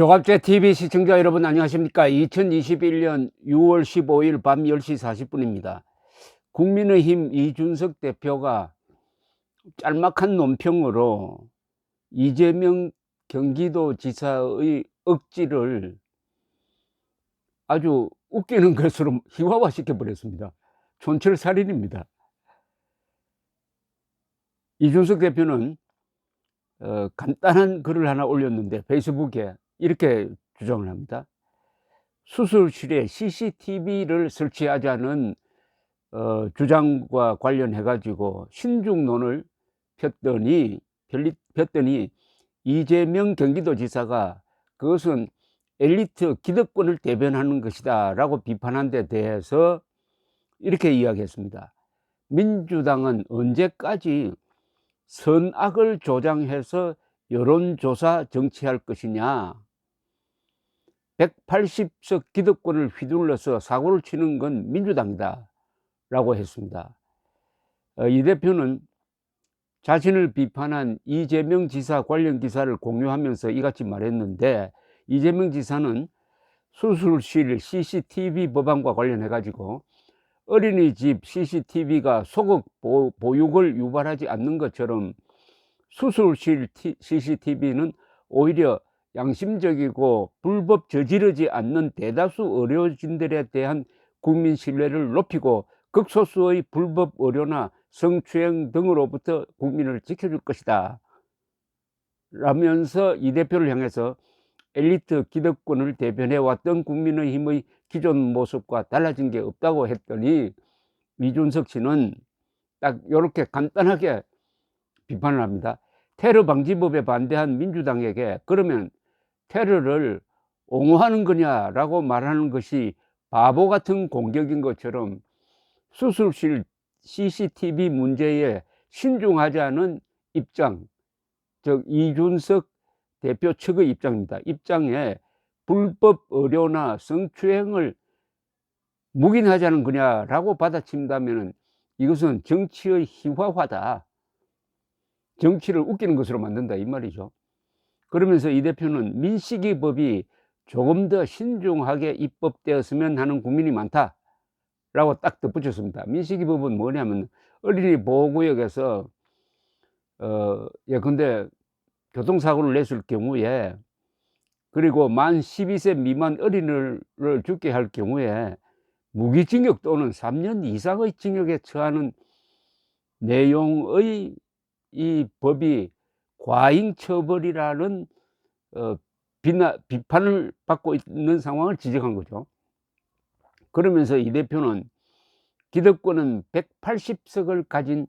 조갑제 TV 시청자 여러분 안녕하십니까. 2021년 6월 15일 밤 10시 40분입니다. 국민의힘 이준석 대표가 짤막한 논평으로 이재명 경기도지사의 억지를 아주 웃기는 것으로 희화화시켜 버렸습니다. 촌철살인입니다. 이준석 대표는 간단한 글을 하나 올렸는데 페이스북에 이렇게 주장을 합니다. 수술실에 CCTV를 설치하자는 주장과 관련해 가지고 신중론을 폈더니 이재명 경기도지사가 그것은 엘리트 기득권을 대변하는 것이다 라고 비판한 데 대해서 이렇게 이야기했습니다. 민주당은 언제까지 선악을 조장해서 여론조사 정치할 것이냐, 180석 기득권을 휘둘러서 사고를 치는 건 민주당이다 라고 했습니다. 이 대표는 자신을 비판한 이재명 지사 관련 기사를 공유하면서 이같이 말했는데, 이재명 지사는 수술실 CCTV 법안과 관련해 가지고 어린이집 CCTV가 소극 보육을 유발하지 않는 것처럼 수술실 CCTV는 오히려 양심적이고 불법 저지르지 않는 대다수 의료진들에 대한 국민 신뢰를 높이고 극소수의 불법 의료나 성추행 등으로부터 국민을 지켜줄 것이다 라면서 이 대표를 향해서 엘리트 기득권을 대변해왔던 국민의힘의 기존 모습과 달라진 게 없다고 했더니, 이준석 씨는 딱 이렇게 간단하게 비판을 합니다. 테러 방지법에 반대한 민주당에게 그러면 테러를 옹호하는 거냐라고 말하는 것이 바보 같은 공격인 것처럼 수술실 CCTV 문제에 신중하자는 입장, 즉 이준석 대표 측의 입장입니다. 입장에 불법 의료나 성추행을 묵인하자는 거냐라고 받아친다면 이것은 정치의 희화화다, 정치를 웃기는 것으로 만든다 이 말이죠. 그러면서 이 대표는 민식이법이 조금 더 신중하게 입법되었으면 하는 국민이 많다 라고 딱 덧붙였습니다. 민식이법은 뭐냐면 어린이 보호구역에서 예컨대 교통사고를 냈을 경우에, 그리고 만 12세 미만 어린이를 죽게 할 경우에 무기징역 또는 3년 이상의 징역에 처하는 내용의 이 법이 과잉처벌이라는 비판을 받고 있는 상황을 지적한 거죠. 그러면서 이 대표는 기득권은 180석을 가진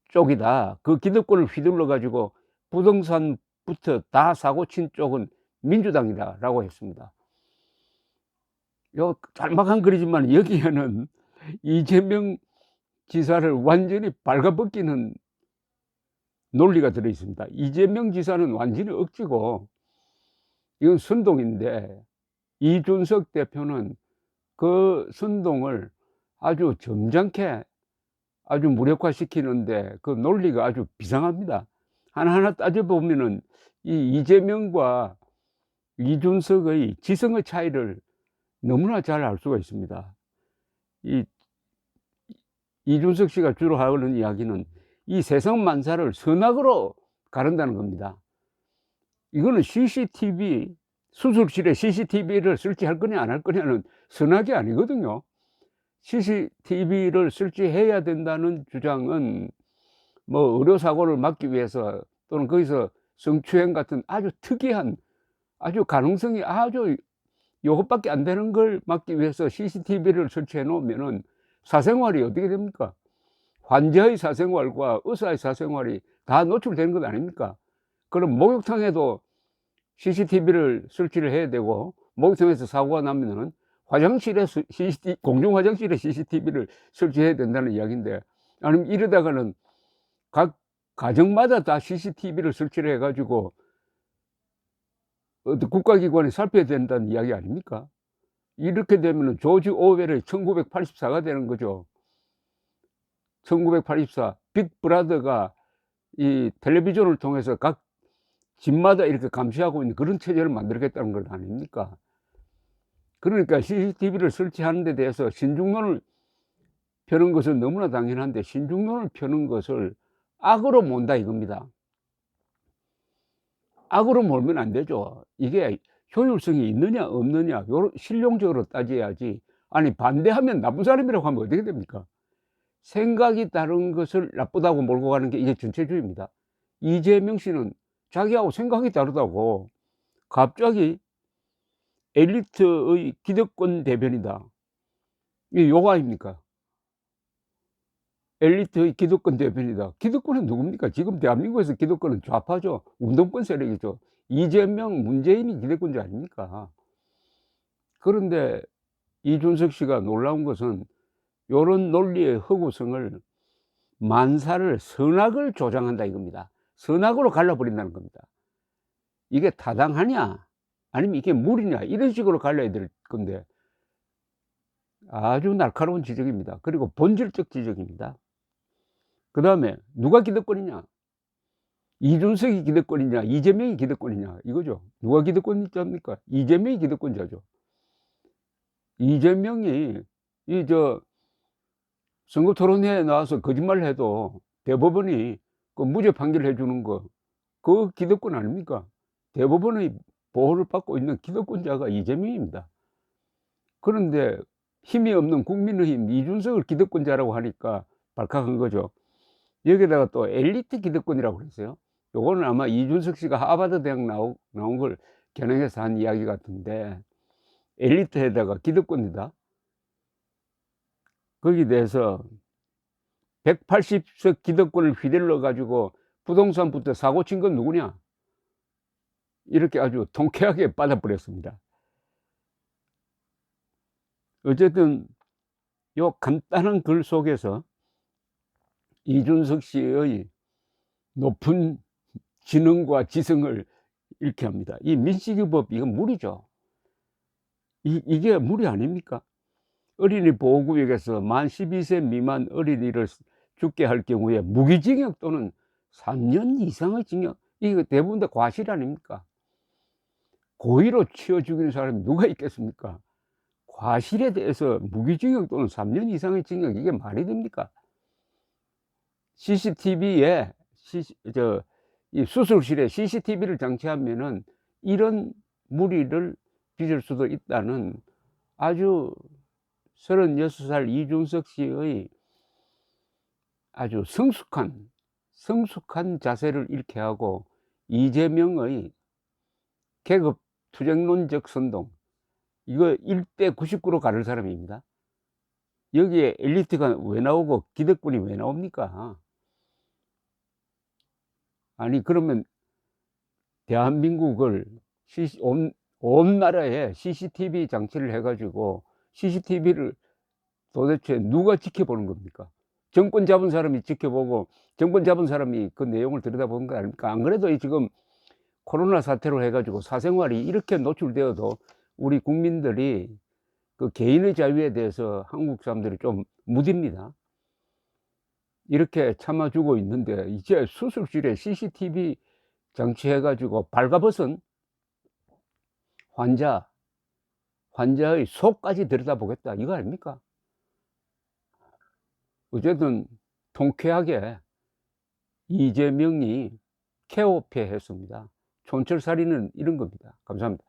쪽이다, 그 기득권을 휘둘러 가지고 부동산부터 다 사고친 쪽은 민주당이다 라고 했습니다. 요 짤막한 글이지만 여기에는 이재명 지사를 완전히 발가벗기는 논리가 들어 있습니다. 이재명 지사는 완전히 억지고 이건 선동인데, 이준석 대표는 그 선동을 아주 점잖게 아주 무력화시키는데 그 논리가 아주 비상합니다. 하나하나 따져보면은 이 이재명과 이준석의 지성의 차이를 너무나 잘 알 수가 있습니다. 이준석 씨가 주로 하는 이야기는 이 세상 만사를 선악으로 가른다는 겁니다. 이거는 CCTV, 수술실에 CCTV를 설치할 거냐 안 할 거냐는 선악이 아니거든요. CCTV를 설치해야 된다는 주장은 뭐 의료사고를 막기 위해서, 또는 거기서 성추행 같은 아주 특이한, 아주 가능성이 아주 요것밖에 안 되는 걸 막기 위해서 CCTV를 설치해 놓으면은 사생활이 어떻게 됩니까? 환자의 사생활과 의사의 사생활이 다 노출되는 것 아닙니까? 그럼 목욕탕에도 CCTV를 설치를 해야 되고, 목욕탕에서 사고가 나면은 화장실에서 공중 화장실에 CCTV를 설치해야 된다는 이야기인데, 아니면 이러다가는 각 가정마다 다 CCTV를 설치를 해가지고 국가기관이 살펴야 된다는 이야기 아닙니까? 이렇게 되면 조지 오웰의 1984가 되는 거죠. 1984, 빅브라더가 이 텔레비전을 통해서 각 집마다 이렇게 감시하고 있는 그런 체제를 만들겠다는 것 아닙니까? 그러니까 CCTV를 설치하는 데 대해서 신중론을 펴는 것은 너무나 당연한데 신중론을 펴는 것을 악으로 몬다 이겁니다. 악으로 몰면 안 되죠. 이게 효율성이 있느냐 없느냐 요런 실용적으로 따져야지. 아니 반대하면 나쁜 사람이라고 하면 어떻게 됩니까? 생각이 다른 것을 나쁘다고 몰고 가는 게 이게 전체주의입니다. 이재명 씨는 자기하고 생각이 다르다고 갑자기 엘리트의 기득권 대변이다. 이게 욕 아닙니까? 엘리트의 기득권 대변이다. 기득권은 누굽니까? 지금 대한민국에서 기득권은 좌파죠. 운동권 세력이죠. 이재명, 문재인이 기득권자 아닙니까? 그런데 이준석 씨가 놀라운 것은 요런 논리의 허구성을 만사를 선악을 조장한다 이겁니다. 선악으로 갈라버린다는 겁니다. 이게 타당하냐 아니면 이게 무리냐 이런 식으로 갈라야 될 건데 아주 날카로운 지적입니다. 그리고 본질적 지적입니다. 그 다음에 누가 기득권이냐, 이준석이 기득권이냐 이재명이 기득권이냐 이거죠. 누가 기득권자입니까? 이재명이 기득권자죠. 이재명이 선거 토론회에 나와서 거짓말을 해도 대법원이 그 무죄 판결해 주는 거 그 기득권 아닙니까? 대법원의 보호를 받고 있는 기득권자가 이재명입니다. 그런데 힘이 없는 국민의힘 이준석을 기득권자라고 하니까 발칵한 거죠. 여기다가 또 엘리트 기득권이라고 그랬어요. 요거는 아마 이준석 씨가 하버드 대학 나온 걸 겨냥해서 한 이야기 같은데 엘리트에다가 기득권이다. 거기에 대해서 180석 기득권을 휘둘러 가지고 부동산부터 사고 친 건 누구냐? 이렇게 아주 통쾌하게 받아버렸습니다. 어쨌든 요 간단한 글 속에서 이준석 씨의 높은 지능과 지성을 잃게 합니다. 이 민식이법 이건 무리죠. 이게 무리 아닙니까? 어린이 보호구역에서 만 12세 미만 어린이를 죽게 할 경우에 무기징역 또는 3년 이상의 징역, 이거 대부분 다 과실 아닙니까? 고의로 치어 죽이는 사람이 누가 있겠습니까? 과실에 대해서 무기징역 또는 3년 이상의 징역, 이게 말이 됩니까? CCTV에 이 수술실에 CCTV를 장치하면은 이런 무리를 빚을 수도 있다는 아주 36살 이준석 씨의 아주 성숙한 자세를 잃게 하고 이재명의 계급 투쟁론적 선동, 이거 1대 99로 가를 사람입니다. 여기에 엘리트가 왜 나오고 기득권이 왜 나옵니까? 아니 그러면 대한민국을 온 나라에 CCTV 장치를 해 가지고 CCTV를 도대체 누가 지켜보는 겁니까? 정권 잡은 사람이 지켜보고 정권 잡은 사람이 그 내용을 들여다보는 거 아닙니까? 안 그래도 지금 코로나 사태로 해 가지고 사생활이 이렇게 노출되어도 우리 국민들이 그 개인의 자유에 대해서 한국 사람들이 좀 무딥니다. 이렇게 참아주고 있는데 이제 수술실에 CCTV 장치해 가지고 발가벗은 환자의 속까지 들여다보겠다 이거 아닙니까? 어쨌든 통쾌하게 이재명이 케어 패했습니다. 촌철살인은 이런 겁니다. 감사합니다.